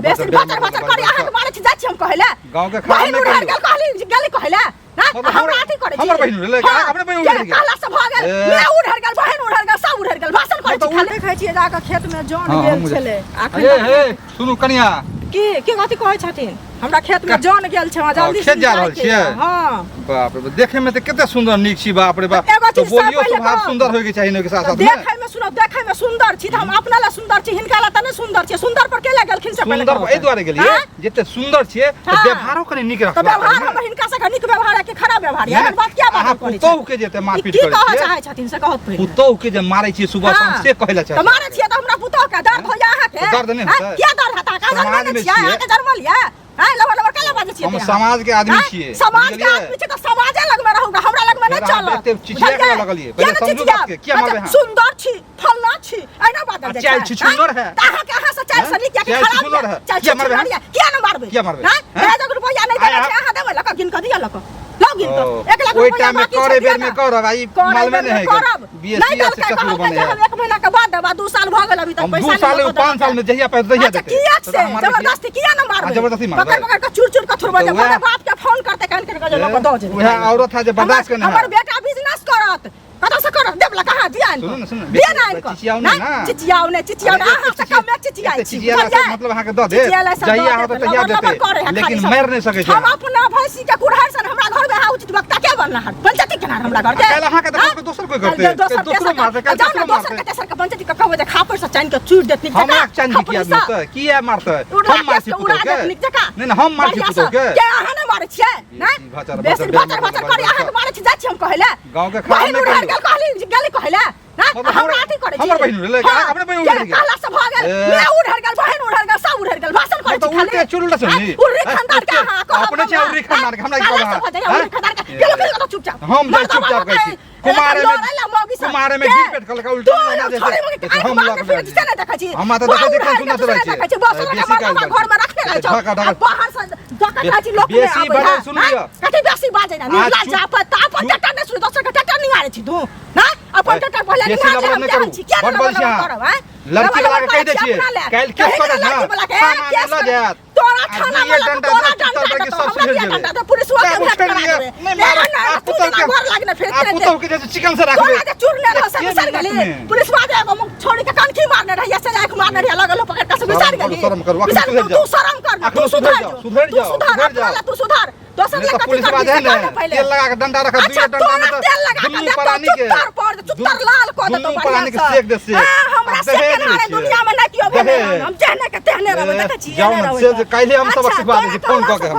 बेसी बचर बचर करी आहा के मारे छी जाय छी हम कहले गांव के खराब न करी कहली गली कहले ना हमरा अथी करे छी हमर बहिन ले अपने बहिन उड़ गेल काला से भ गेल मैं उड़ गेल बहिन उड़ गेल सब उड़ गेल भाषण करे छी खाली खाइ छी जाके खेत में जौन गेल छले ए सुनु कनिया की कथि कहै छथिन हमरा खेत में जौन गेल छै जल्दी खेत जा रहल छियै हां बाप रे देखे में त कते सुंदर नीक छी बाप रे बाप तो बोलियो स्वभाव सुंदर होय के चाहिए न के साथ साथ देखे में सुनो देखे में सुंदर छी हम अपना ला सुंदर छी हिनका ला त नै सुंदर छी सुंदर पर केला गेलखिन से पहले सुंदर ए द्वारे गेलिए जते सुंदर छियै त व्यवहारो कने नीक रखबा त व्यवहार हम हिनका से नीक व्यवहार है कि खराब व्यवहार है बात क्या बात करै छी पुतौ के जते मारपीट करै छी की कहै चाहै छथिन से कहत पहिले पुतौ के जे मारै छी सुबह शाम से कहैला चाहै त मारै छी त हमरा पुतौ के दर्द हो जा अहाँ के दर्द नै होता क्या दर्द होता का समाज में छियै अहाँ के जन्म लिया हां लवर लवर काला बाजे छियै हम समाज के आदमी छियै समाज के आदमी छियै त समाजे लग में रहूगा हमरा लग में नै चल एते चिचिया के लगलिए पहले समझू बात के क्या मारबे हां सुंदर छी फलना छी एना बात दे चाल छी सुंदर है त अहाँ के अहाँ से चाल से नीक के खराब सुंदर है क्या मारबे क्या न मारबे क्या मारबे हां 1000 रुपया नहीं देला छै अहाँ देबै लक गिन के दिया लक लगिन तो 1 लाख ओइ टाइम में करे बेर में कर भाई माल में नहीं है बीएससी से चतुर बने है 1 महीना के बाद देबा 2 साल भ गेल अभी तक पैसा 2 साल 5 साल में जहिया पैसा दहिया देते किया से जबरदस्ती किया न मारबे जबरदस्ती मारबे पकड़ पकड़ के चूर के थुरबा जब मेरे बाप के फोन करते कान के जो लोग दो जे वह औरत है जो बर्दाश्त करने हमर बेटा बिजनेस करत कतौ से करत देबला कहां दिया सुन दिया ना इनको चिचियाओ ना चिचियाओ अहाँ से कम में चिचियाई छी मतलब अहाँ के द दे जहिया हो त तहिया देते लेकिन मार नहीं सके छै हम अपना भैंसी के कुड़हर से हमरा घर में आ उचित वक्ता के बनना है पंचायती के नाम हमरा घर के अहाँ के देखो दोसर कोई करते दोसर मारते का दोसर मारते तेसर के पंचायती के कहबे जे खापर से चाइन के चूर देत हम चाइन किया न किया मारते हम मारसी पुतो के नहीं हम मारसी पुतो के के अहाँ न मारै छियै ना बेसी बचर बचर करी अहाँ के मारै छी जाय छी हम कहले गांव के खराब न करी कहली गली कहले ना हमरा अथी करे छी हमर बहिन ले अपने बहिन उड़ गेल काला से भ गेल मैं उड़ गेल बहिन उड़ गेल सब उड़ गेल भाषण करे छी खाली चुलला सुनी उड़ी खंडार के अहाँ अपने छै उड़ी खंडार के हमरा की कहबा उड़ी खंडार के केलो चुपचाप हम जाय चुपचाप कहै छी कुमारे में गिर पेट खल का उल्टा ना जैसे हम लग में चले देखै छी हम त देखै छी कोन सुनत रहै छी बेसी घर में रखने रहै छ बाहर से देखै छी लोग बेसी बाजे सुन लियो कथि बेसी बाजे ना निकला जाप ताप टटा ने सुन दोसर के टटा नहीं आरे छी तू ना अपन टटा पहले नहीं करू बड बढ़िया लड़की वाला के कह दे छी काल केस कर ना खाना ल जात तोरा खाना में तोरा डंडा के सब सुझ जेबे पुलिस वाला के भेट करा दे नहीं मार पुतो के घर लागने फिर पुतो के जैसे चिकन से रख दे चुरने रह से बिसर गेली पुलिस वाला एगो मुख छोड़ी के कान की मारने रहिया से आंख मारने रहिया लगल पकड़ के से बिसर गेली शर्म कर तू शर्म कर तू सुधर जा तू सुधर दोसर के पुलिस वाला है ना तेल लगा के डंडा रखा दुई डंडा में तेल लगा के परानी के चुत्तर लाल को दे तो परानी के सेक दे से हमरा से के दुनिया में ना कियो भेले हम चाहने के तेहने रहबे देखै छी जाओ से काल्हि हम सबक सिखा दे छी फोन क के